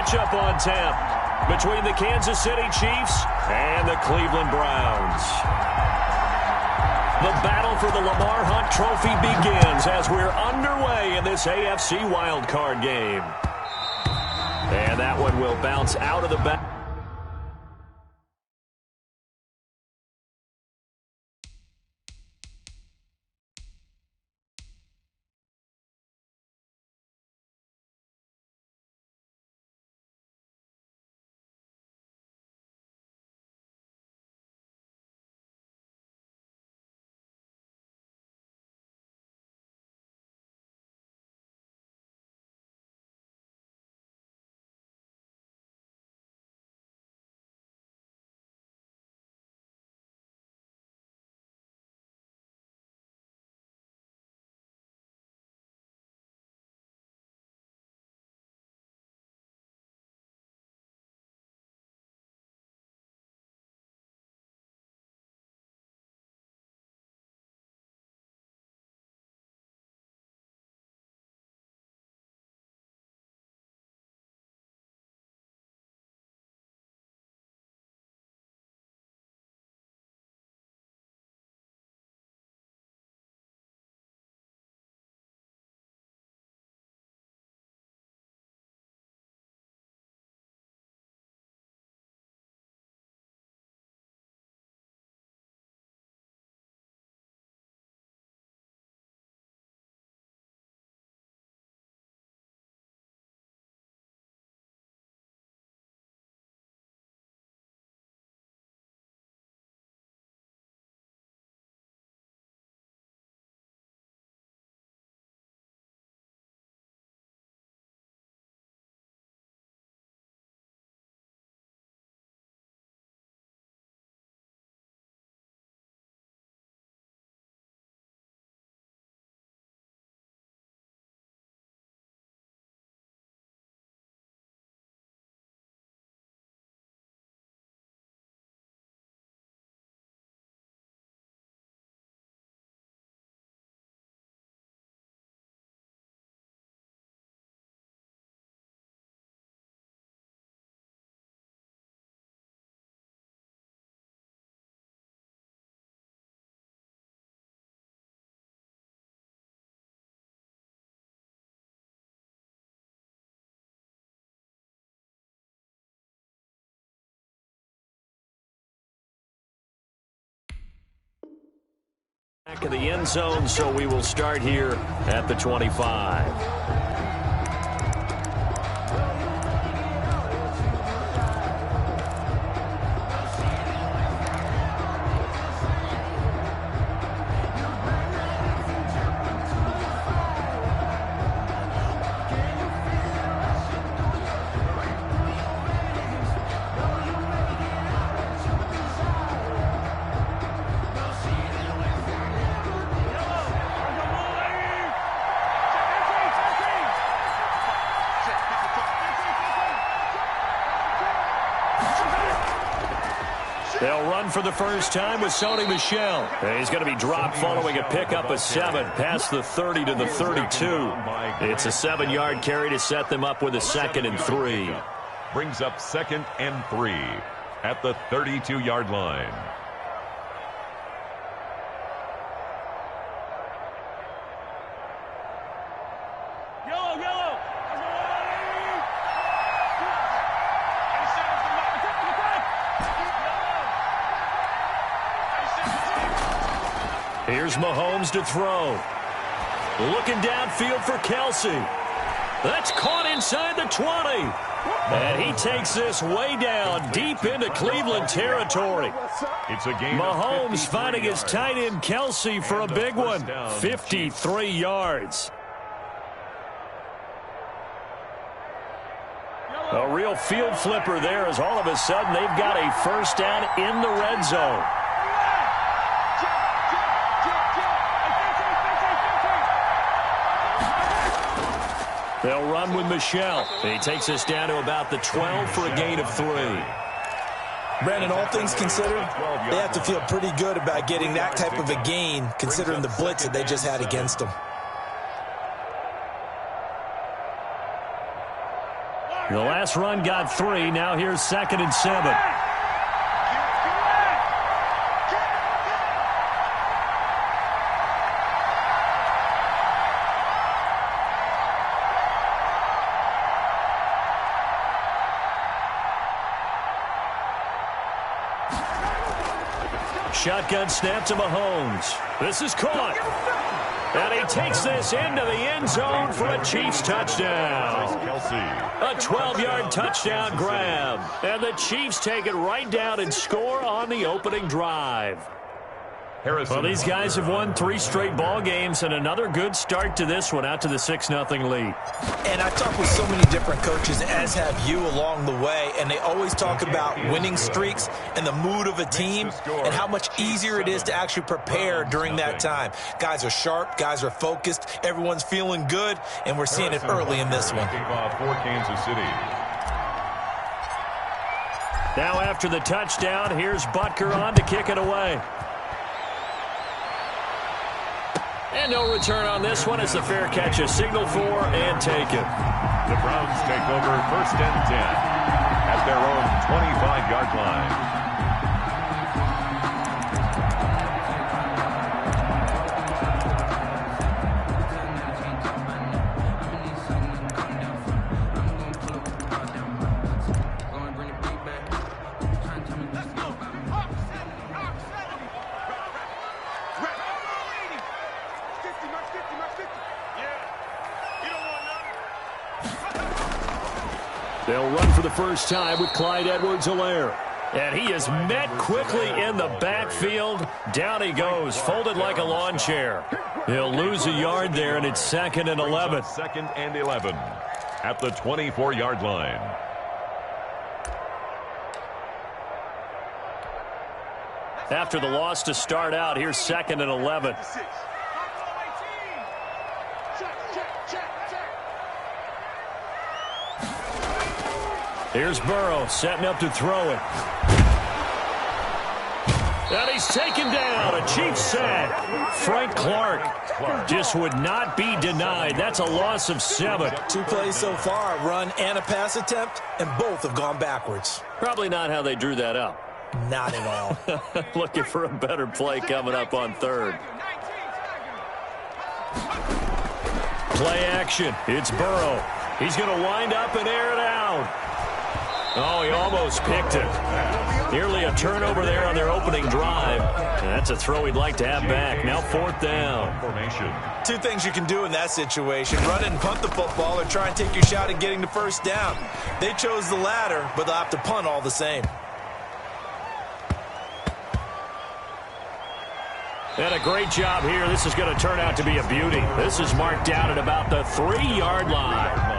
matchup on tap between the Kansas City Chiefs and the Cleveland Browns. The battle for the Lamar Hunt Trophy begins as we're underway in this AFC wildcard game. And that one will bounce out of the back. Back of the end zone, so we will start here at the 25. They'll run for the first time with Sony Michel. He's going to be dropped following a pickup of 7 past the 30 to the 32. It's a 7-yard carry to set them up with a 2nd and 3. Brings up 2nd and 3 at the 32-yard line. Here's Mahomes to throw. Looking downfield for Kelsey. That's caught inside the 20. And he takes this way down deep into Cleveland territory. It's a game. Mahomes finding his tight end Kelsey for a big one. 53 yards. A real field flipper there as all of a sudden they've got a first down in the red zone. They'll run with Michel. He takes us down to about the 12 for a gain of 3. Brandon, all things considered, they have to feel pretty good about getting that type of a gain considering the blitz that they just had against them. The last run got 3. Now here's 2nd and 7. Shotgun snap to Mahomes. This is caught. And he takes this into the end zone for a Chiefs touchdown. A 12-yard touchdown grab. And the Chiefs take it right down and score on the opening drive. Well, these guys have won 3 straight ball games, and another good start to this one, out to the 6-0 lead. And I've talked with so many different coaches, as have you, along the way, and they always talk about winning streaks and the mood of a team and how much easier it is to actually prepare during that time. Guys are sharp, guys are focused, everyone's feeling good, and we're seeing it early in this one. For Kansas City. Now after the touchdown, here's Butker on to kick it away. And no return on this one as the fair catch is signaled for and taken. The Browns take over 1st and 10 at their own 25-yard line. They'll run for the first time with Clyde Edwards-Helaire. And he is met quickly in the backfield. Down he goes, folded like a lawn chair. He'll lose a yard there, and it's 2nd and 11. 2nd and 11 at the 24-yard line. After the loss to start out, here's 2nd and 11. Here's Burrow setting up to throw it. And he's taken down. A Chiefs sack. Frank Clark just would not be denied. That's a loss of 7. 2 plays so far, a run and a pass attempt, and both have gone backwards. Probably not how they drew that up. Not at all. Looking for a better play coming up on 3rd. Play action. It's Burrow. He's going to wind up and air it out. Oh, he almost picked it. Nearly a turnover there on their opening drive. And that's a throw he'd like to have back. Now 4th down. 2 things you can do in that situation. Run it and punt the football or try and take your shot at getting the first down. They chose the latter, but they'll have to punt all the same. And a great job here. This is going to turn out to be a beauty. This is marked down at about the 3-yard line.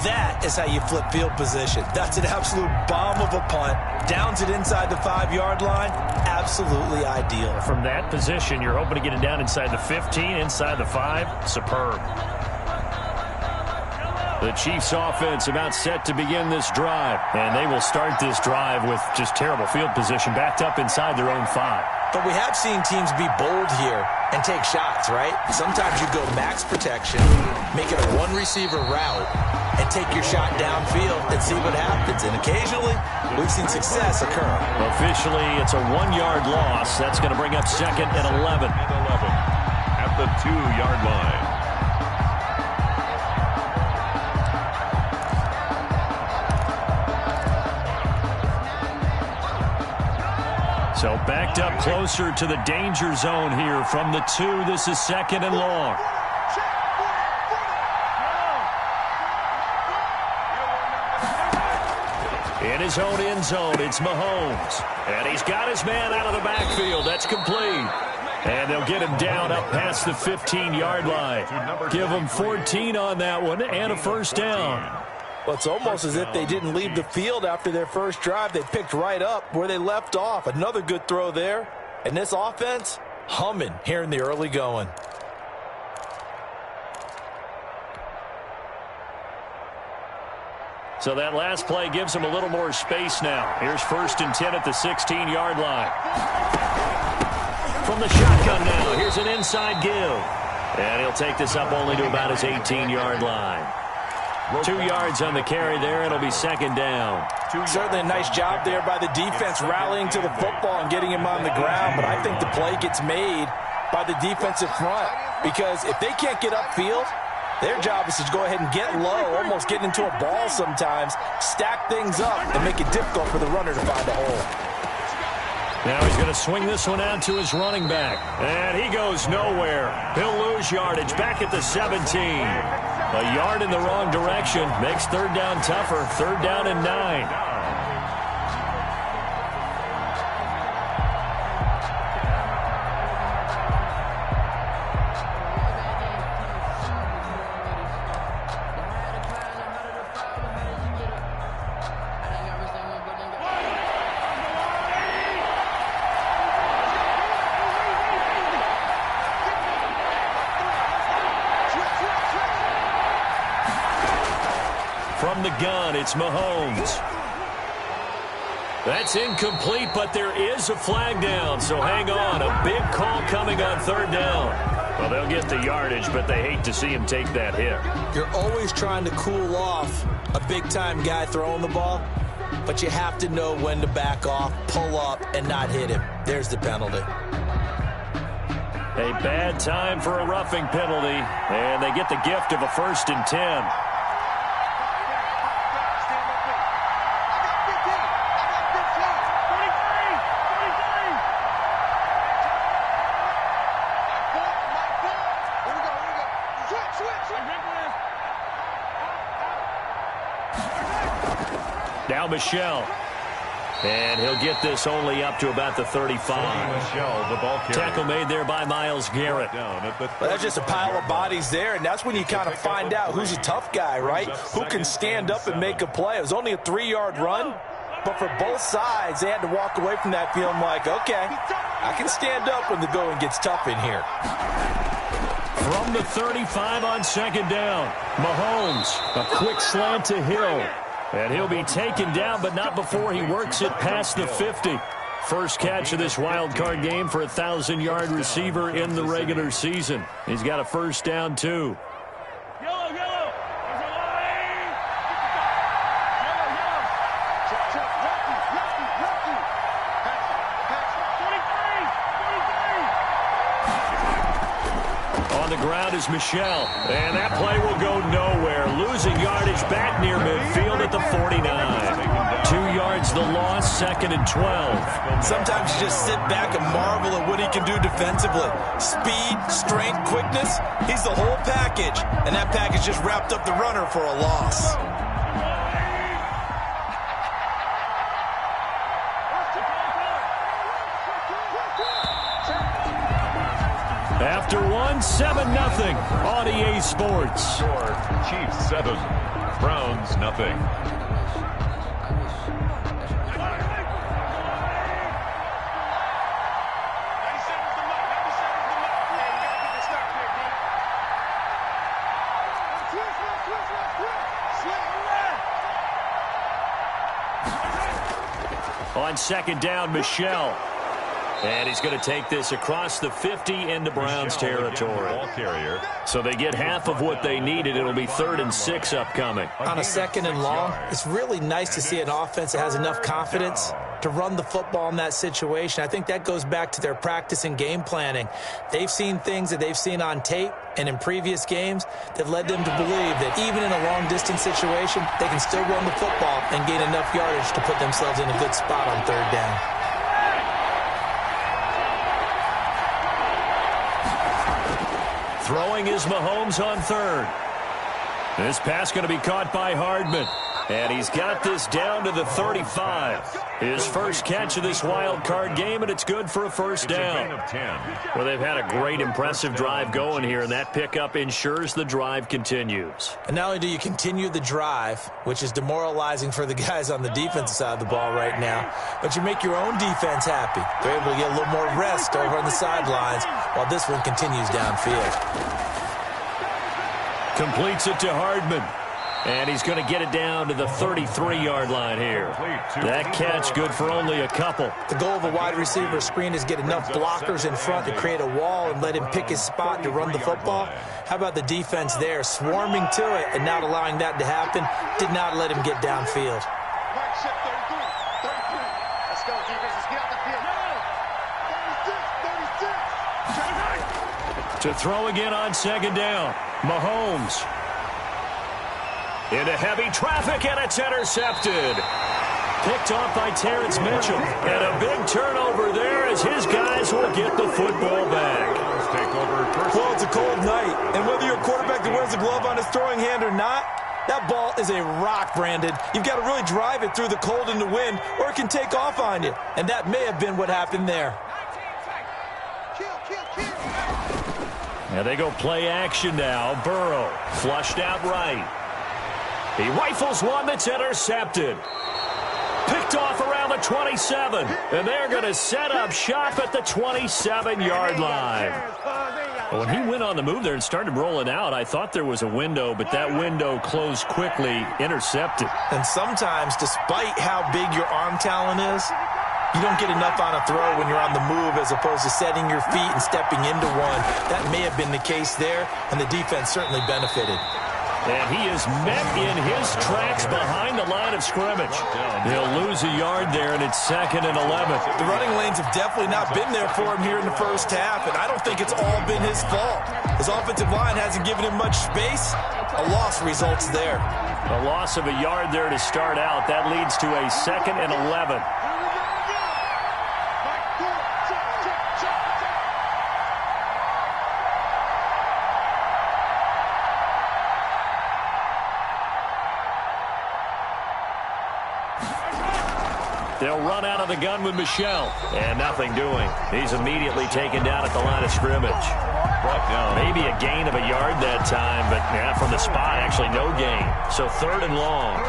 That is how you flip field position. That's an absolute bomb of a punt. Downs it inside the 5-yard line. Absolutely ideal. From that position, you're hoping to get it down inside the 15, inside the 5. Superb. The Chiefs offense about set to begin this drive. And they will start this drive with just terrible field position backed up inside their own 5. But we have seen teams be bold here and take shots, right? Sometimes you go max protection, make it a 1-receiver route, and take your shot downfield and see what happens. And occasionally, we've seen success occur. Officially, it's a 1-yard loss. That's going to bring up 2nd and 11. At the 2-yard line. So backed up closer to the danger zone here from the 2. This is 2nd and long. In his own end zone, it's Mahomes. And he's got his man out of the backfield. That's complete. And they'll get him down up past the 15-yard line. Give him 14 on that one and a first down. Well, it's almost as if they didn't leave the field after their first drive. They picked right up where they left off. Another good throw there. And this offense, humming here in the early going. So that last play gives them a little more space now. Here's 1st and 10 at the 16-yard line. From the shotgun now, here's an inside give. And he'll take this up only to about his 18-yard line. 2 yards on the carry there. It'll be second down. Certainly a nice job there by the defense rallying to the football and getting him on the ground. But I think the play gets made by the defensive front, because if they can't get upfield, their job is to go ahead and get low, almost get into a ball sometimes, stack things up, and make it difficult for the runner to find a hole. Now he's going to swing this one out to his running back. And he goes nowhere. He'll lose yardage back at the 17. A yard in the wrong direction makes third down tougher. Third down and 9. From the gun, it's Mahomes. That's incomplete, but there is a flag down, so hang on. A big call coming on third down. Well, they'll get the yardage, but they hate to see him take that hit. You're always trying to cool off a big-time guy throwing the ball, but you have to know when to back off, pull up, and not hit him. There's the penalty. A bad time for a roughing penalty, and they get the gift of a 1st and 10. Now Michelle. And he'll get this only up to about the 35. Michelle, the ball carrier. Tackle made there by Myles Garrett. Well, that's just a pile of bodies there, and that's when you kind of find out who's a tough guy, right? Who can stand up and make a play. It was only a 3-yard run, but for both sides, they had to walk away from that feeling like, okay, I can stand up when the going gets tough in here. From the 35 on second down, Mahomes, a quick slant to Hill. And he'll be taken down, but not before he works it past the 50. First catch of this wild card game for a 1,000-yard receiver in the regular season. He's got a first down, too. On the ground is Michelle, and that play will go nowhere. Losing yardage back near midfield at the 49. 2 yards the loss, 2nd and 12. Sometimes you just sit back and marvel at what he can do defensively. Speed, strength, quickness, he's the whole package. And that package just wrapped up the runner for a loss. After one, 7-0 on EA Sports. Score, Chiefs 7, Browns nothing. On second down, Michelle. And he's going to take this across the 50 into Browns territory. So they get half of what they needed. It'll be 3rd and 6 upcoming. On a 2nd and long, it's really nice to see an offense that has enough confidence to run the football in that situation. I think that goes back to their practice and game planning. They've seen things that they've seen on tape and in previous games that led them to believe that even in a long-distance situation, they can still run the football and gain enough yardage to put themselves in a good spot on 3rd down. Throwing is Mahomes on 3rd. This pass going to be caught by Hardman. And he's got this down to the 35. His first catch of this wild card game, and it's good for a first down. Well, they've had a great, impressive drive going here, and that pickup ensures the drive continues. And not only do you continue the drive, which is demoralizing for the guys on the defensive side of the ball right now, but you make your own defense happy. They're able to get a little more rest over on the sidelines while this one continues downfield. Completes it to Hardman. And he's going to get it down to the 33-yard line here. That catch good for only a couple. The goal of a wide receiver screen is get enough blockers in front to create a wall and let him pick his spot to run the football. How about the defense there, swarming to it and not allowing that to happen? Did not let him get downfield. To throw again on second down. Mahomes. Into heavy traffic, and it's intercepted. Picked off by Terrence Mitchell. And a big turnover there as his guys will get the football back. Well, it's a cold night, and whether you're a quarterback that wears a glove on his throwing hand or not, that ball is a rock, Brandon. You've got to really drive it through the cold and the wind, or it can take off on you. And that may have been what happened there. And they go play action now. Burrow flushed out right. He rifles one that's intercepted. Picked off around the 27. And they're going to set up shop at the 27-yard line. When he went on the move there and started rolling out, I thought there was a window, but that window closed quickly, intercepted. And sometimes, despite how big your arm talent is, you don't get enough on a throw when you're on the move as opposed to setting your feet and stepping into one. That may have been the case there, and the defense certainly benefited. And he is met in his tracks behind the line of scrimmage. He'll lose a yard there, and it's 2nd and 11. The running lanes have definitely not been there for him here in the first half, and I don't think it's all been his fault. His offensive line hasn't given him much space. A loss results there. A loss of a yard there to start out. That leads to a 2nd and 11. They'll run out of the gun with Michel. And nothing doing. He's immediately taken down at the line of scrimmage. Maybe a gain of a yard that time, but yeah, from the spot, actually no gain. So 3rd and long.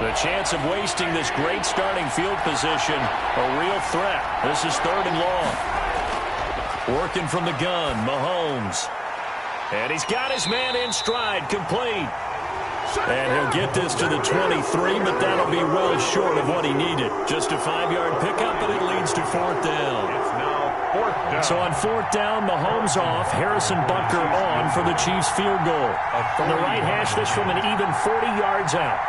The chance of wasting this great starting field position, a real threat. This is 3rd and long. Working from the gun, Mahomes. And he's got his man in stride, complete. And he'll get this to the 23, but that'll be well short of what he needed. Just a 5-yard pickup, but it leads to 4th down. It's now 4th down. So on 4th down, Mahomes off, Harrison Butker on for the Chiefs field goal. From the right hash, this from an even 40 yards out.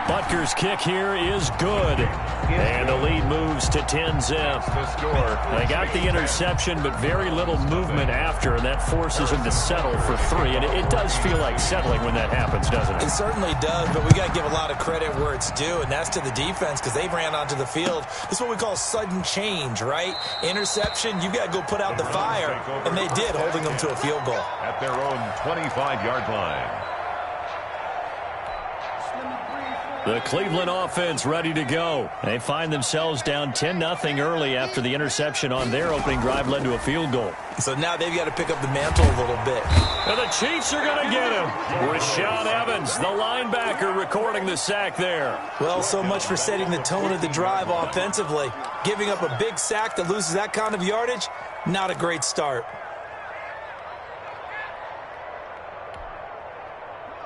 Butker's kick here is good. And the lead moves to 10-zip. They got the interception, but very little movement after, and that forces him to settle for 3. And it does feel like settling when that happens, doesn't it? It certainly does, but we got to give a lot of credit where it's due, and that's to the defense because they ran onto the field. This is what we call sudden change, right? Interception, you got to go put out the fire, and they did, holding them to a field goal. At their own 25-yard line. The Cleveland offense ready to go. They find themselves down 10-0 early after the interception on their opening drive led to a field goal. So now they've got to pick up the mantle a little bit. And the Chiefs are going to get him. Rashaan Evans, the linebacker, recording the sack there. Well, so much for setting the tone of the drive offensively. Giving up a big sack that loses that kind of yardage, not a great start.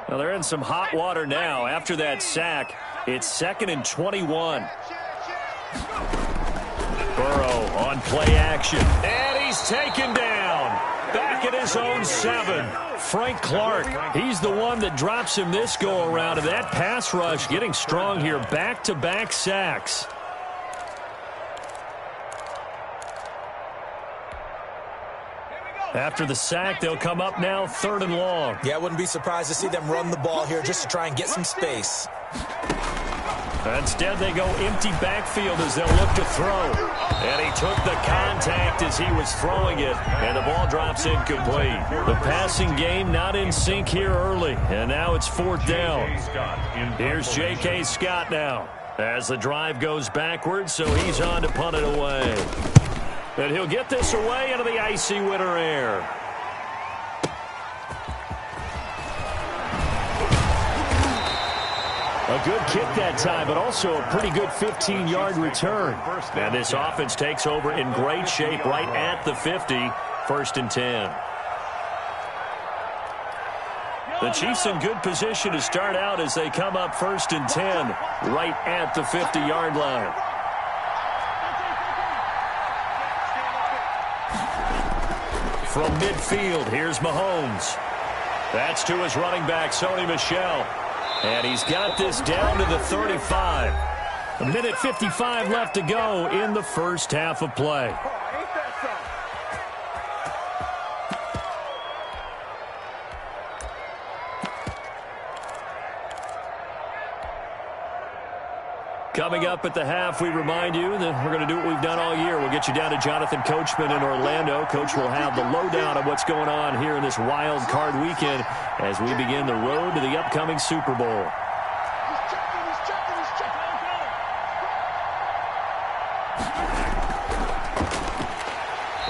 Well, they're in some hot water now. After that sack, it's 2nd and 21. Burrow on play action. And he's taken down. Back at his own 7. Frank Clark, he's the one that drops him this go-around. And that pass rush getting strong here. Back-to-back sacks. After the sack, they'll come up now 3rd and long. Yeah, I wouldn't be surprised to see them run the ball here just to try and get some space. Instead, they go empty backfield as they'll look to throw. And he took the contact as he was throwing it, and the ball drops incomplete. The passing game not in sync here early, and now it's 4th down. Here's J.K. Scott now. As the drive goes backwards, so he's on to punt it away. And he'll get this away into the icy winter air. A good kick that time, but also a pretty good 15-yard return. And this offense takes over in great shape right at the 50, 1st and 10. The Chiefs in good position to start out as they come up 1st and 10, right at the 50-yard line. From midfield, here's Mahomes. That's to his running back, Sony Michel. And he's got this down to the 35. A minute 55 left to go in the first half of play. Coming up at the half, we remind you that we're going to do what we've done all year. We'll get you down to Jonathan Coachman in Orlando. Coach will have the lowdown of what's going on here in this wild card weekend as we begin the road to the upcoming Super Bowl.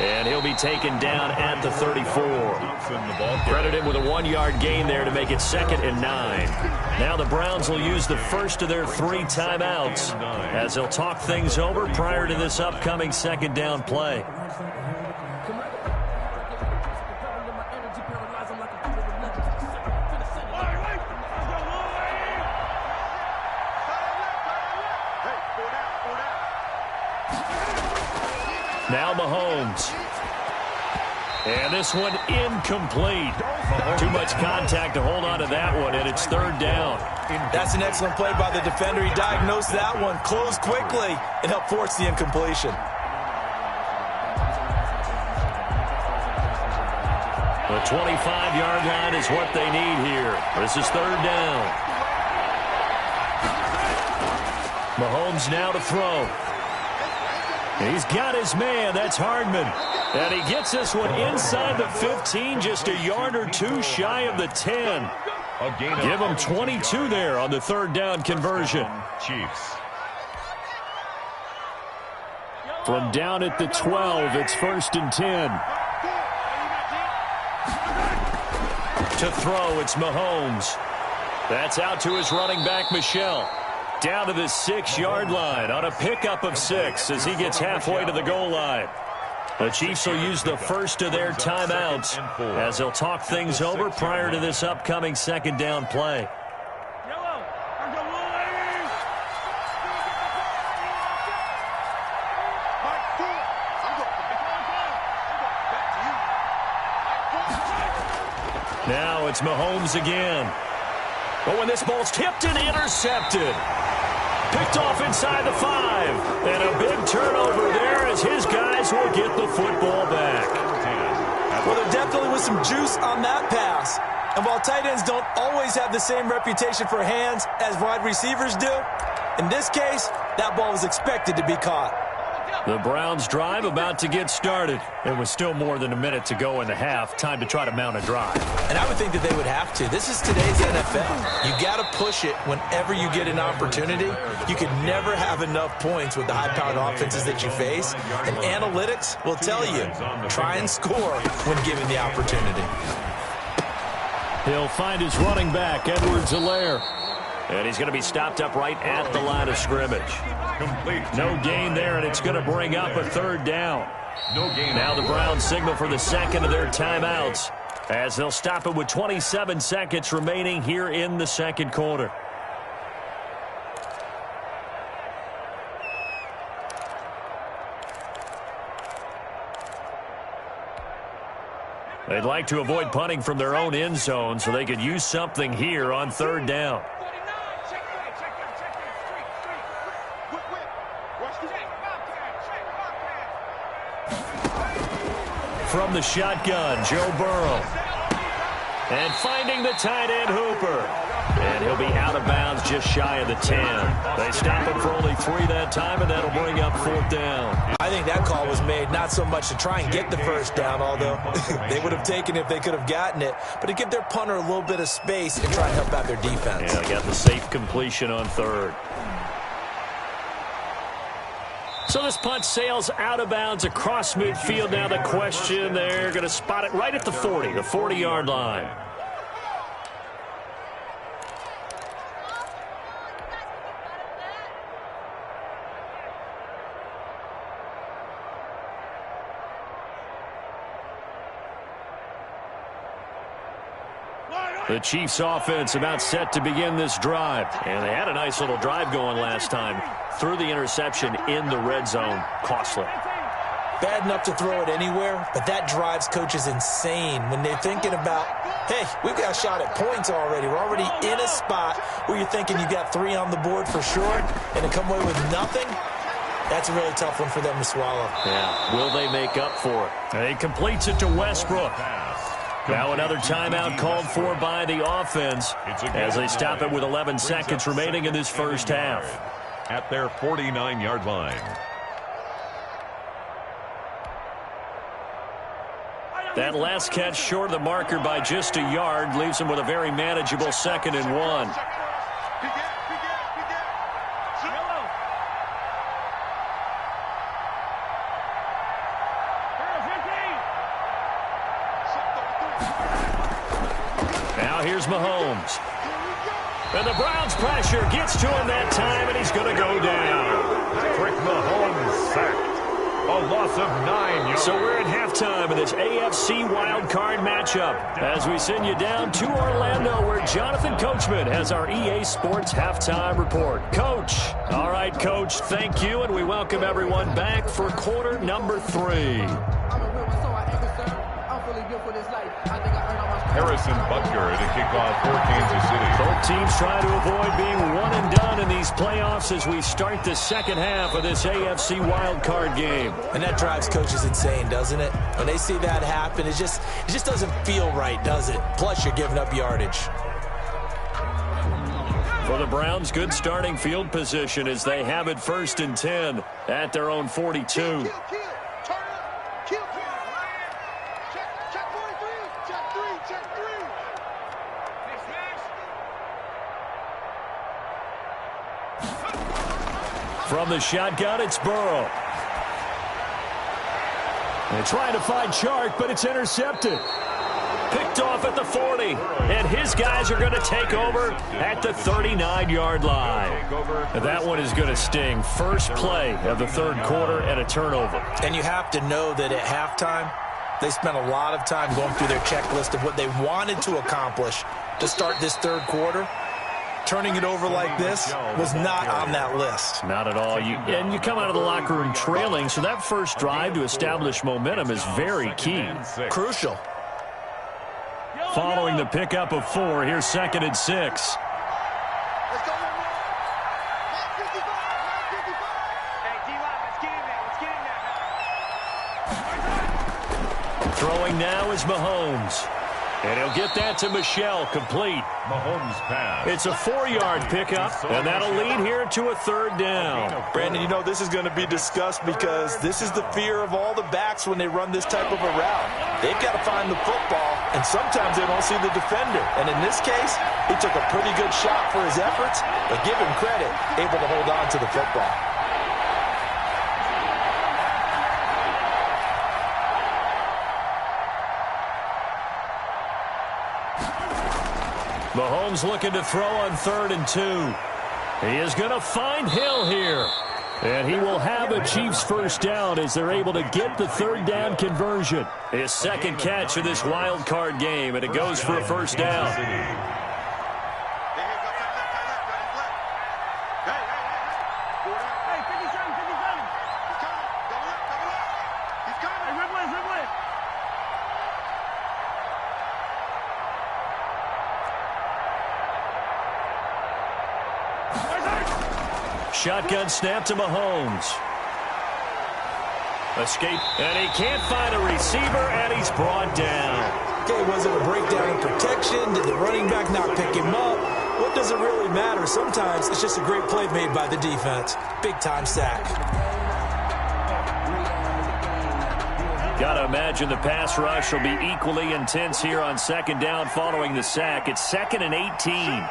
And he'll be taken down at the 34. Credit him with a 1-yard gain there to make it 2nd and 9. Now the Browns will use the first of their 3 timeouts as they'll talk things over prior to this upcoming 2nd down play. Now Mahomes. And this one incomplete. Too much contact to hold on to that one, and it's 3rd down. That's an excellent play by the defender. He diagnosed that one, closed quickly, and helped force the incompletion. The 25-yard line is what they need here. This is 3rd down. Mahomes now to throw. He's got his man. That's Hardman. And he gets this one inside the 15, just a yard or 2 shy of the 10. Give him 22 there on the 3rd down conversion. Chiefs. From down at the 12, it's 1st and 10. To throw, it's Mahomes. That's out to his running back, Michel. Down to the 6-yard line on a pickup of 6 as he gets halfway to the goal line. The Chiefs will use the first of their timeouts as they'll talk things over prior to this upcoming 2nd down play. Now it's Mahomes again. But when this ball's tipped and intercepted. Picked off inside the 5. And a big turnover there as his guys will get the football back. Well, there definitely was some juice on that pass. And while tight ends don't always have the same reputation for hands as wide receivers do, in this case, that ball was expected to be caught. The Browns drive about to get started. There was still more than a minute to go in the half. Time to try to mount a drive. And I would think that they would have to. This is today's NFL. You got to push it whenever you get an opportunity. You can never have enough points with the high-powered offenses that you face. And analytics will tell you, try and score when given the opportunity. He'll find his running back, Edwards-Helaire. And he's going to be stopped up right at the line of scrimmage. No gain there, and it's going to bring up a 3rd down. Now the Browns signal for the 2nd of their timeouts as they'll stop it with 27 seconds remaining here in the 2nd quarter. They'd like to avoid punting from their own end zone so they could use something here on 3rd down. From the shotgun, Joe Burrow. And finding the tight end, Hooper. And he'll be out of bounds just shy of the 10. They stop him for only 3 that time, and that'll bring up 4th down. I think that call was made not so much to try and get the 1st down, although they would have taken it if they could have gotten it, but to give their punter a little bit of space and try and help out their defense. Yeah, got the safe completion on 3rd. So this punt sails out of bounds across midfield. Now the question, they're going to spot it right at the 40, the 40-yard line. The Chiefs offense about set to begin this drive. And they had a nice little drive going last time. Threw the interception in the red zone. Costly. Bad enough to throw it anywhere, but that drives coaches insane when they're thinking about, hey, we've got a shot at points already. We're already in a spot where you're thinking you got 3 on the board for sure, and to come away with nothing, that's a really tough one for them to swallow. Yeah, will they make up for it? He completes it to Westbrook. Now another timeout called for by the offense as they stop it with 11 seconds remaining in this first half. At their 49-yard line. That last catch short of the marker by just a yard leaves him with a very manageable 2nd and 1. Now here's Mahomes. And the Browns pressure gets to him that time, and he's going to go down. Patrick Mahomes sacked. A loss of 9 yards. So we're at halftime of this AFC wildcard matchup as we send you down to Orlando where Jonathan Coachman has our EA Sports halftime report. Coach. All right, Coach, thank you, and we welcome everyone back for quarter number 3. Harrison Butker at a kickoff for Kansas City. Both teams try to avoid being one and done in these playoffs as we start the second half of this AFC wildcard game. And that drives coaches insane, doesn't it? When they see that happen, it just doesn't feel right, does it? Plus, you're giving up yardage. For the Browns, good starting field position as they have it 1st and 10 at their own 42. From the shotgun, it's Burrow. They're trying to find Chark, but it's intercepted. Picked off at the 40, and his guys are going to take over at the 39-yard line. And that one is going to sting. First play of the 3rd quarter and a turnover. And you have to know that at halftime, they spent a lot of time going through their checklist of what they wanted to accomplish to start this 3rd quarter. Turning it over like this was not on that list. Not at all. And you come out of the locker room trailing, so that first drive to establish momentum is very key. Crucial. Following the pickup of 4, here's 2nd and 6. Throwing now is Mahomes. And he'll get that to Michelle, complete. Mahomes pass. It's a 4-yard pickup, and that'll lead here to a 3rd down. Brandon, you know this is going to be discussed because this is the fear of all the backs when they run this type of a route. They've got to find the football, and sometimes they don't see the defender. And in this case, he took a pretty good shot for his efforts, but give him credit, able to hold on to the football. Mahomes looking to throw on 3rd and 2. He is going to find Hill here. And he will have a Chiefs first down as they're able to get the 3rd down conversion. His 2nd catch of this wild card game, and it goes for a first down. Shotgun snap to Mahomes. Escape, and he can't find a receiver, and he's brought down. Okay, was it a breakdown in protection? Did the running back not pick him up? What does it really matter? Sometimes it's just a great play made by the defense. Big-time sack. Got to imagine the pass rush will be equally intense here on 2nd down following the sack. It's 2nd and 18.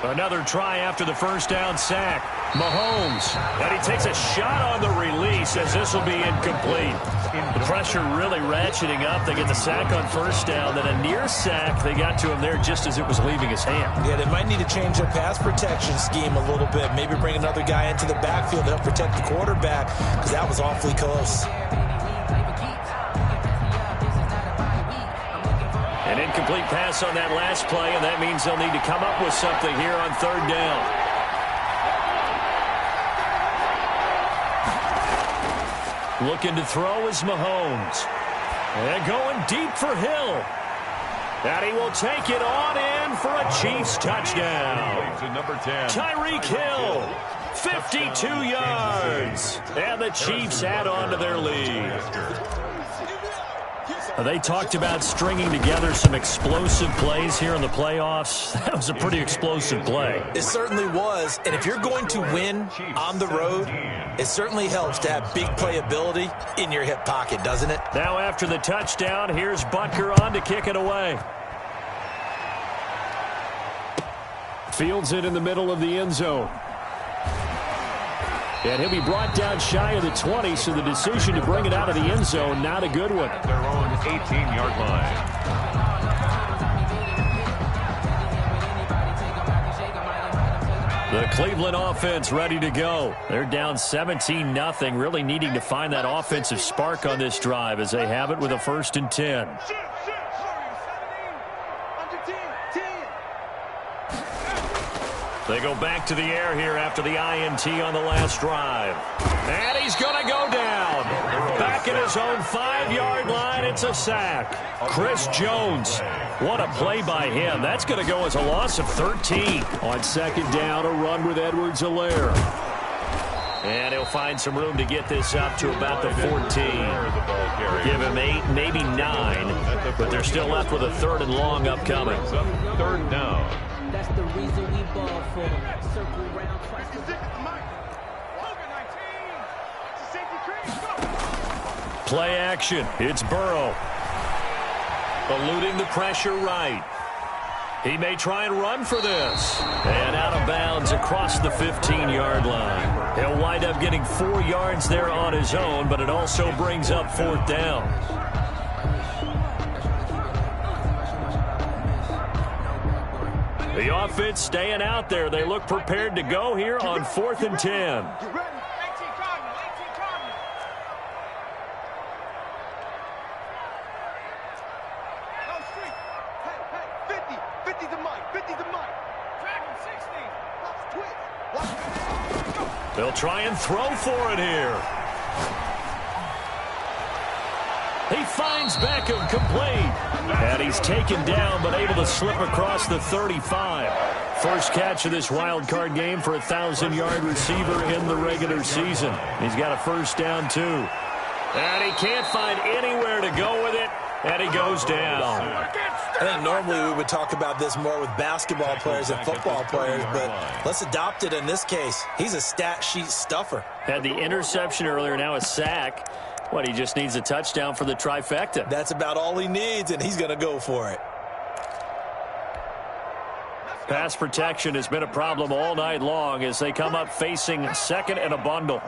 Another try after the first down sack. Mahomes, and he takes a shot on the release as this will be incomplete. The pressure really ratcheting up. They get the sack on first down, then a near sack. They got to him there just as it was leaving his hand. Yeah, they might need to change their pass protection scheme a little bit. Maybe bring another guy into the backfield to help protect the quarterback, because that was awfully close. An incomplete pass on that last play, and that means they'll need to come up with something here on third down. Looking to throw is Mahomes. And going deep for Hill. And he will take it on in for a Chiefs touchdown. Number 10. Tyreek Hill, 52 yards. And the Chiefs add on to their lead. They talked about stringing together some explosive plays here in the playoffs. That was a pretty explosive play. It certainly was. And if you're going to win on the road, it certainly helps to have big playability in your hip pocket, doesn't it? Now after the touchdown, here's Butker on to kick it away. Fields it in the middle of the end zone. And he'll be brought down shy of the 20, so the decision to bring it out of the end zone, not a good one. Their own 18-yard line. The Cleveland offense ready to go. They're down 17-0, really needing to find that offensive spark on this drive as they have it with a 1st and 10. They go back to the air here after the INT on the last drive. And he's going to go down. Back at his own 5-yard line, it's a sack. Chris Jones, what a play by him. That's going to go as a loss of 13. On 2nd down, a run with Edwards-Helaire. And he'll find some room to get this up to about the 14. Give him 8, maybe 9, but they're still left with a 3rd and long upcoming. 3rd down. That's the reason we ball for circle round. Play action. It's Burrow. Eluding the pressure right. He may try and run for this. And out of bounds across the 15-yard line. He'll wind up getting 4 yards there on his own, but it also brings up 4th down. The offense staying out there. They look prepared to go here on 4th and 10. They'll try and throw for it here. He finds Beckham complete. And he's taken down but able to slip across the 35. First catch of this wild card game for a 1,000-yard receiver in the regular season. He's got a 1st down, too. And he can't find anywhere to go with it. And he goes down. I think normally we would talk about this more with basketball players and football players, but let's adopt it in this case. He's a stat sheet stuffer. Had the interception earlier, now a sack. What, he just needs a touchdown for the trifecta. That's about all he needs, and he's going to go for it. Pass protection has been a problem all night long as they come up facing 2nd and a bundle.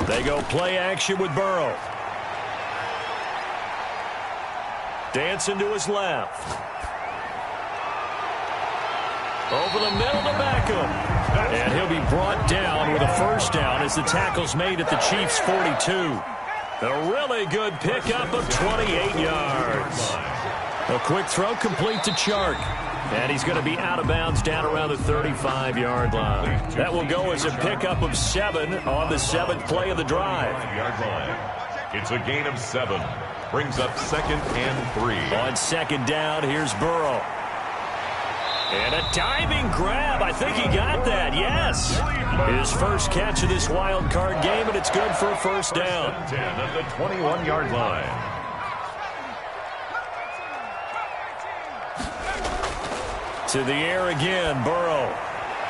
They go play action with Burrow. Dancing to his left. Over the middle to Beckham. And he'll be brought down with a 1st down as the tackle's made at the Chiefs' 42. A really good pickup of 28 yards. A quick throw complete to Chark. And he's going to be out of bounds down around the 35-yard line. That will go as a pickup of 7 on the 7th play of the drive. It's a gain of 7. Brings up 2nd and 3. On 2nd down, here's Burrow. And a diving grab. I think he got that, yes. His first catch of this wild card game, and it's good for a 1st down. 10 at the 21-yard line. To the air again, Burrow.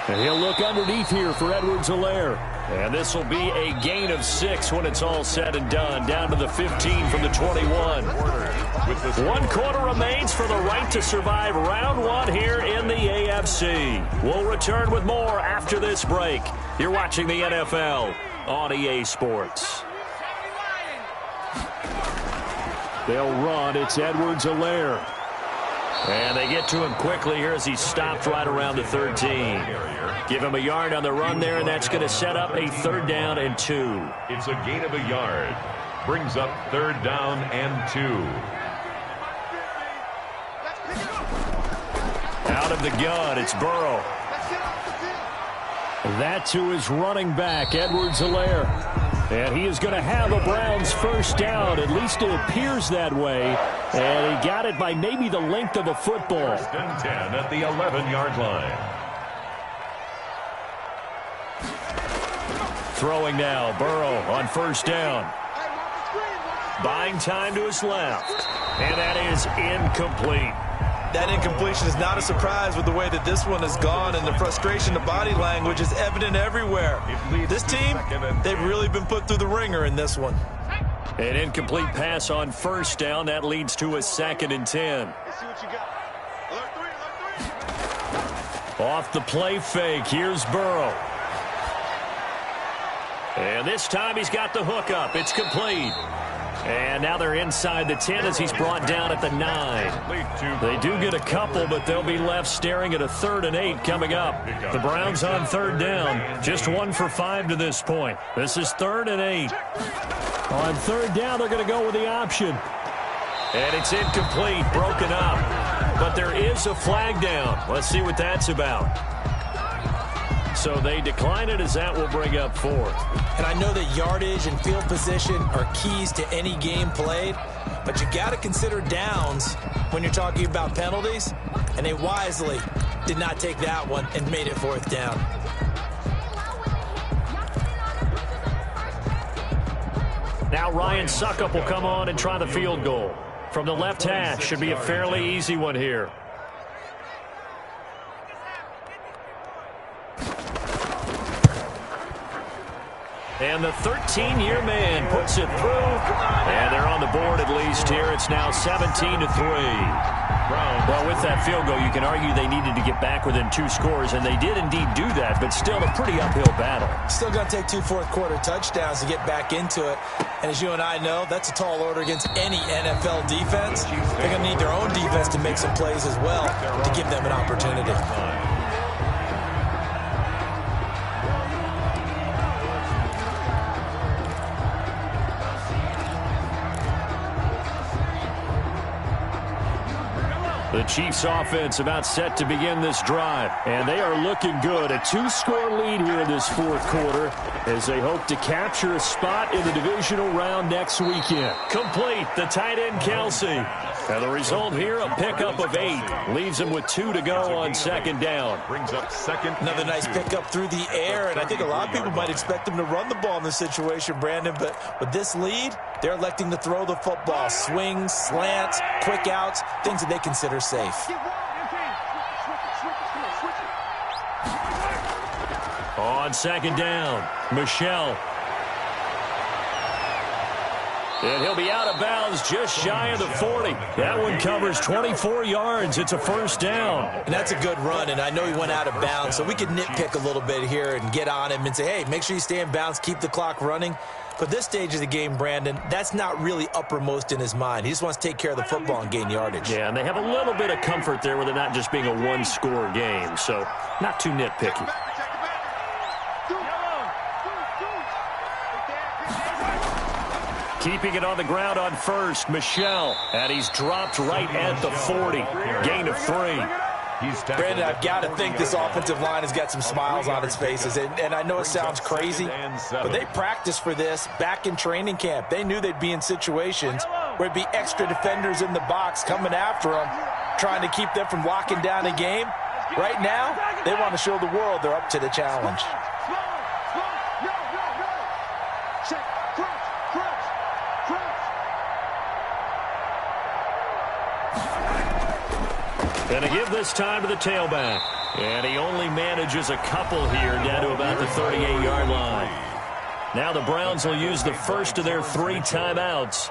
And he'll look underneath here for Edwards-Helaire. And this will be a gain of 6 when it's all said and done. Down to the 15 from the 21. 1 quarter remains for the right to survive round 1 here in the AFC. We'll return with more after this break. You're watching the NFL on EA Sports. They'll run. It's Edwards-Helaire. And they get to him quickly here as he stopped right around the 13. Give him a yard on the run there, and that's going to set up a 3rd down and 2. It's a gain of a yard. Brings up 3rd down and 2. Out of the gun, it's Burrow. That to his running back, Edwards-Helaire. And he is going to have a Browns 1st down. At least it appears that way. And he got it by maybe the length of a football. 1st and 10 at the 11-yard line. Throwing now, Burrow on 1st down. Buying time to his left. And that is incomplete. That incompletion is not a surprise with the way that this one has gone, and the frustration, the body language is evident everywhere. This team, they've really been put through the ringer in this one. An incomplete pass on 1st down. That leads to a 2nd and 10. Off the play fake, here's Burrow. And this time he's got the hook up. It's complete. And now they're inside the 10 as he's brought down at the 9. They do get a couple, but they'll be left staring at a 3rd and 8 coming up. The Browns on 3rd down. Just 1 for 5 to this point. This is 3rd and 8. On 3rd down, they're going to go with the option. And it's incomplete, broken up. But there is a flag down. Let's see what that's about. So they decline it as that will bring up 4th. And I know that yardage and field position are keys to any game played, but you got to consider downs when you're talking about penalties, and they wisely did not take that one and made it 4th down. Now Ryan Suckup will come on and try the field goal. From the left hash, should be a fairly easy one here. And the 13-year man puts it through. And they're on the board at least here. It's now 17-3. Well, with that field goal, you can argue they needed to get back within 2 scores, and they did indeed do that, but still a pretty uphill battle. Still going to take 2 fourth-quarter touchdowns to get back into it. And as you and I know, that's a tall order against any NFL defense. They're going to need their own defense to make some plays as well to give them an opportunity. The Chiefs offense about set to begin this drive, and they are looking good. A 2-score lead here in this 4th quarter as they hope to capture a spot in the divisional round next weekend. Complete, the tight end Kelsey. And the result here, a pickup of 8. Leaves them with 2 to go on 2nd down. Brings up 2nd. Another nice pickup through the air, and I think a lot of people might expect them to run the ball in this situation, Brandon, but with this lead, they're electing to throw the football. Swings, slants, quick outs, things that they consider safe. On 2nd down, Michel. And he'll be out of bounds just shy of the 40. That one covers 24 yards. It's a 1st down. And that's a good run, and I know he went out of bounds, so we could nitpick a little bit here and get on him and say, hey, make sure you stay in bounds, keep the clock running. But this stage of the game, Brandon, that's not really uppermost in his mind. He just wants to take care of the football and gain yardage. Yeah, and they have a little bit of comfort there with it not just being a 1-score game, so not too nitpicky. Keeping it on the ground on 1st, Michel. And he's dropped right at the 40. Gain of 3. Brandon, I've got to think this offensive line has got some smiles on its faces. And I know it sounds crazy, but they practiced for this back in training camp. They knew they'd be in situations where it'd be extra defenders in the box coming after them, trying to keep them from locking down a game. Right now, they want to show the world they're up to the challenge. And to give this time to the tailback. And he only manages a couple here down to about the 38-yard line. Now the Browns will use the first of their 3 timeouts.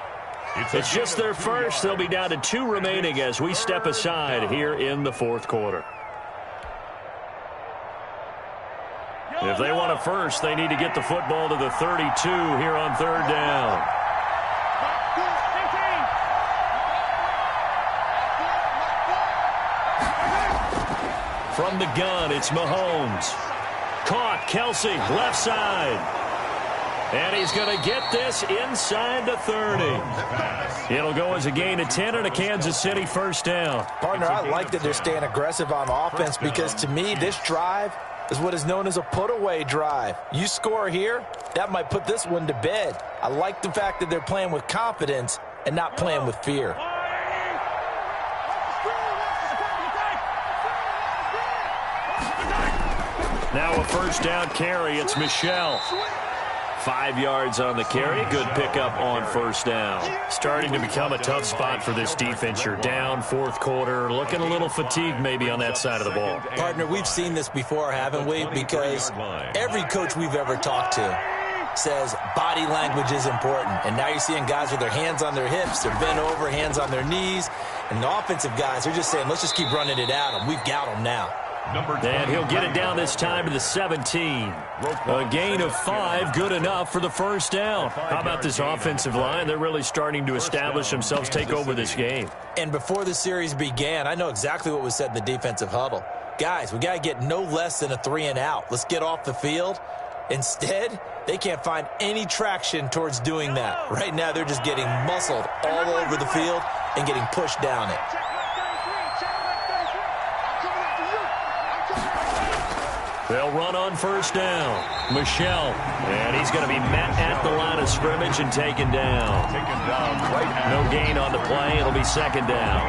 It's just their first. They'll be down to 2 remaining as we step aside here in the 4th quarter. If they want a first, they need to get the football to the 32 here on 3rd down. From the gun, it's Mahomes. Caught, Kelsey, left side. And he's going to get this inside the 30. It'll go as a gain of 10 and a Kansas City first down. Partner, I like that they're staying aggressive on offense because, to me, this drive is what is known as a put-away drive. You score here, that might put this one to bed. I like the fact that they're playing with confidence and not playing with fear. Now a first down carry. It's Michel. 5 yards on the carry. Good pickup on first down. Starting to become a tough spot for this defense. You're down 4th quarter. Looking a little fatigued maybe on that side of the ball. Partner, we've seen this before, haven't we? Because every coach we've ever talked to says body language is important. And now you're seeing guys with their hands on their hips. They're bent over, hands on their knees. And the offensive guys are just saying, let's just keep running it at them. We've got them now. And he'll get it down this time to the 17. A gain of 5, good enough for the first down. How about this offensive line? They're really starting to establish themselves, take over this game. And before the series began, I know exactly what was said in the defensive huddle. Guys, we got to get no less than a 3-and-out. Let's get off the field. Instead, they can't find any traction towards doing that. Right now, they're just getting muscled all over the field and getting pushed down it. They'll run on first down. Michel. And he's going to be met at the line of scrimmage and taken down. No gain on the play. It'll be 2nd down.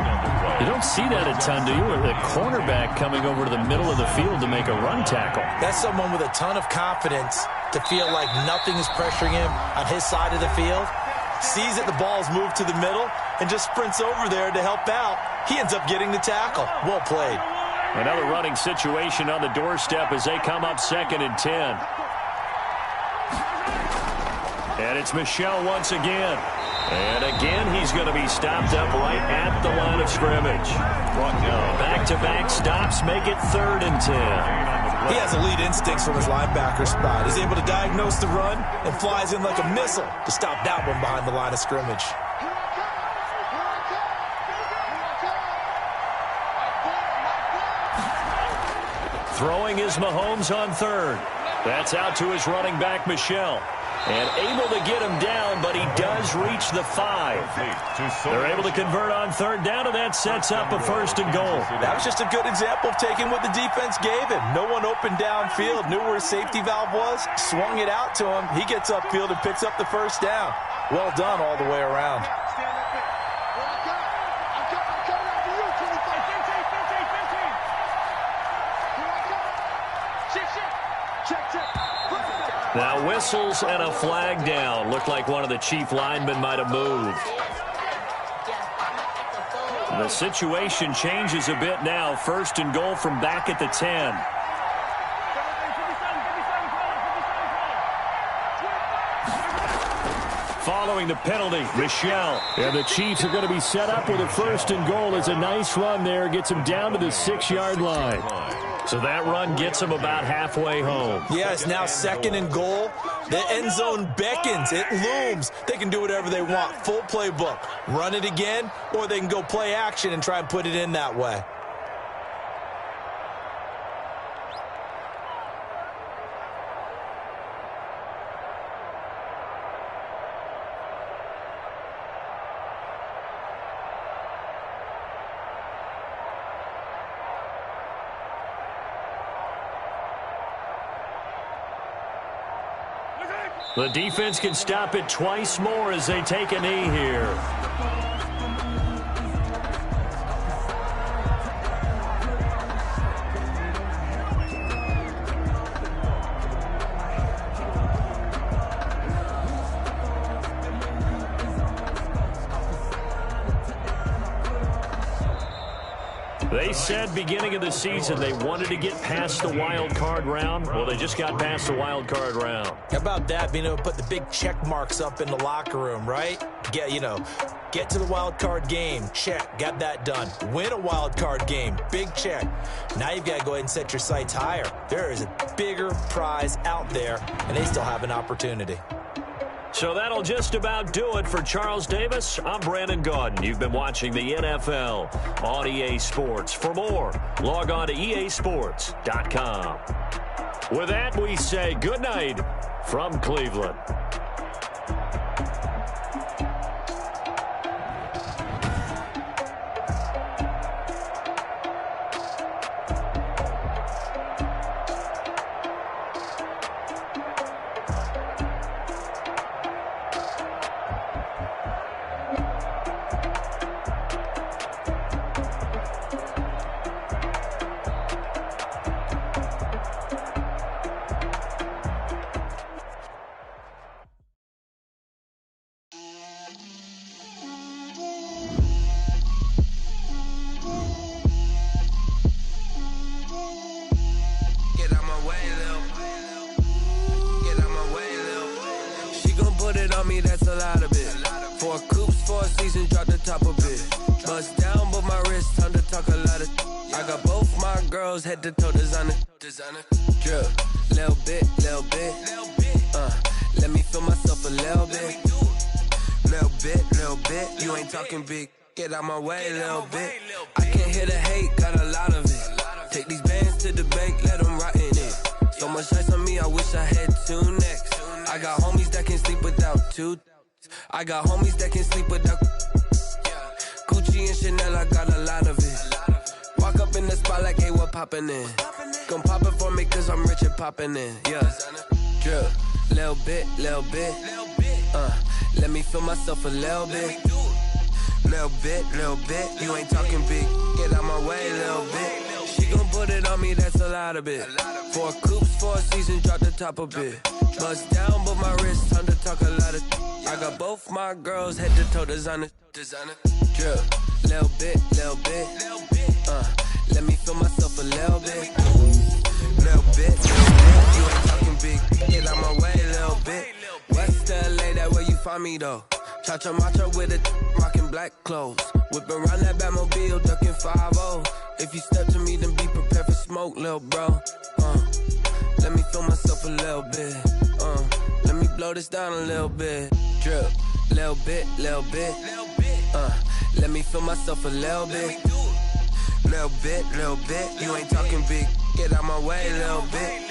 You don't see that a ton, do you? The cornerback coming over to the middle of the field to make a run tackle. That's someone with a ton of confidence to feel like nothing is pressuring him on his side of the field. Sees that the ball's moved to the middle and just sprints over there to help out. He ends up getting the tackle. Well played. Another running situation on the doorstep as they come up 2nd and 10. And it's Michel once again. And again, he's going to be stopped up right at the line of scrimmage. Back-to-back stops make it 3rd and 10. He has elite instincts from his linebacker spot. He's able to diagnose the run and flies in like a missile to stop that one behind the line of scrimmage. Throwing is Mahomes on 3rd. That's out to his running back, Michel. And able to get him down, but he does reach the 5. They're able to convert on 3rd down, and that sets up a 1st and goal. That was just a good example of taking what the defense gave him. No one open downfield, knew where his safety valve was, swung it out to him. He gets upfield and picks up the 1st down. Well done all the way around. Now whistles and a flag down. Looked like one of the Chief linemen might have moved. The situation changes a bit now. 1st and goal from back at the 10. Following the penalty, Michel. And the Chiefs are going to be set up with a 1st and goal. It's a nice run there. Gets him down to the 6-yard line. So that run gets him about halfway home. Yeah, it's now 2nd and goal. The end zone beckons. It looms. They can do whatever they want. Full playbook. Run it again, or they can go play action and try and put it in that way. The defense can stop it twice more as they take a knee here. They said beginning of the season they wanted to get past the wild card round. Well, they just got past the wild card round. How about that, being able to put the big check marks up in the locker room, right? Get to the wild card game. Check. Got that done. Win a wild card game. Big check. Now you've got to go ahead and set your sights higher. There is a bigger prize out there, and they still have an opportunity. So that'll just about do it for Charles Davis. I'm Brandon Gaudin. You've been watching the NFL on EA Sports. For more, log on to easports.com. With that, we say good night from Cleveland. Head to toe designer, drip, little bit, let me feel myself a little bit, you ain't talking big, get out my way a little bit, I can't hear the hate, got a lot of it, take these bands to the bank, let them rot in it, so much ice on me, I wish I had two necks, I got homies that can sleep without two, I got homies that can sleep without, Gucci and Chanel, I got a lot of it. Walk up in the spot like, hey, what poppin' in? Gon' pop it for me cause I'm rich and poppin' in, yeah. Drip, little bit, let me feel myself a little bit. Little bit, you ain't talking big, get out my way a little bit. She gon' put it on me, that's a lot of it. 4 coops, 4 seasons, drop the top a bit. Bust down, but my wrist, time to talk a lot of. I got both my girls, head to toe designer. Drip, little bit, let me feel myself a little bit. Little bit, you ain't talking big, get out my way a little bit. West LA, that where you find me though. Cha-cha macha with a rockin' black clothes. Whippin' around that Batmobile, duckin' 5-0. If you step to me, then be prepared for smoke, lil' bro. Let me feel myself a little bit. Let me blow this down a little bit. Drip, little bit, let me feel myself a little bit. Little bit, you ain't talking big, get out my way a little bit.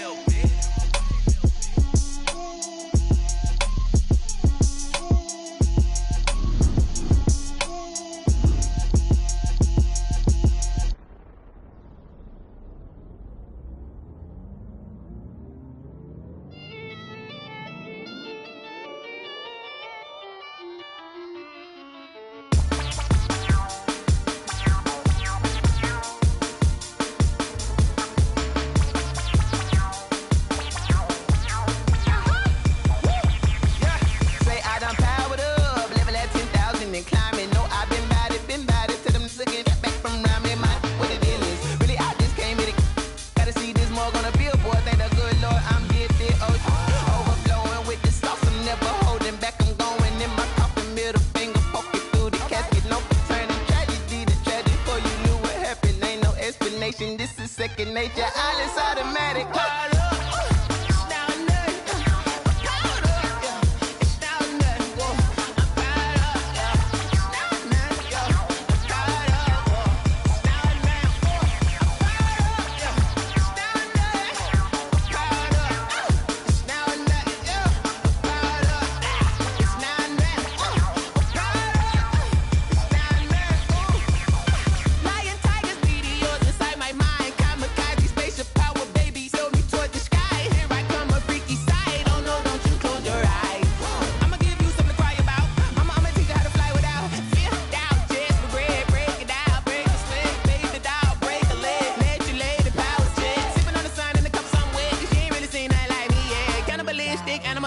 This is second nature, all is automatic.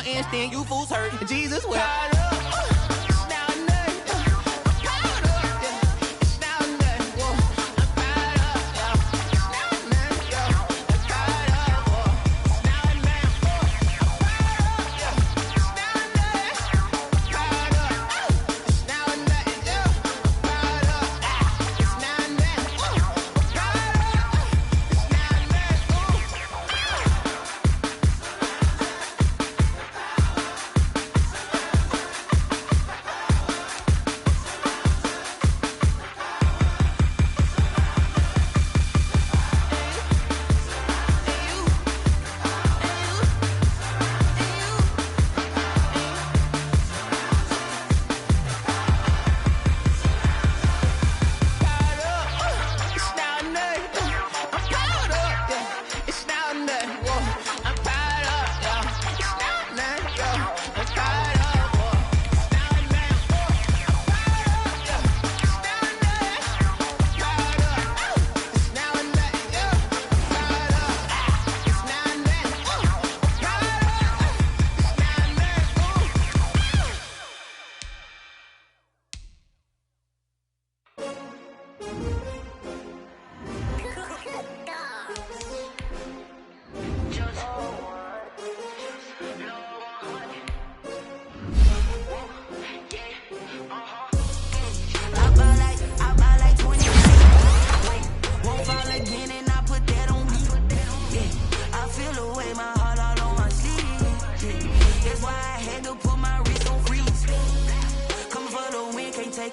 Instinct, you fools hurt. Jesus will.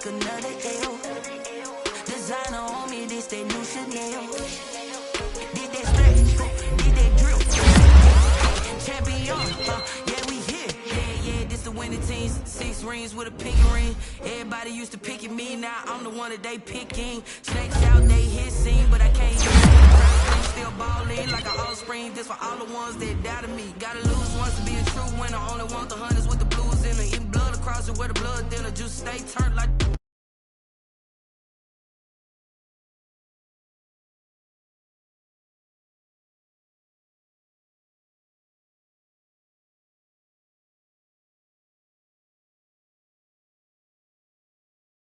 take another L. Designer on me, this that new Chanel. Did that stretch, did that drip. Champion, yeah, we here. Yeah, this the winning teams. 6 rings with a pinky ring. Everybody used to pick at me, now I'm the one that they picking. Snakes out, they hissing, but I can't use it. Still ballin' like an offspring. This for all the ones that doubted me. Gotta lose once to be a true winner. Only want the hunters with the blues in it. Eating blood across it where the blood thinner. Juice stay turned like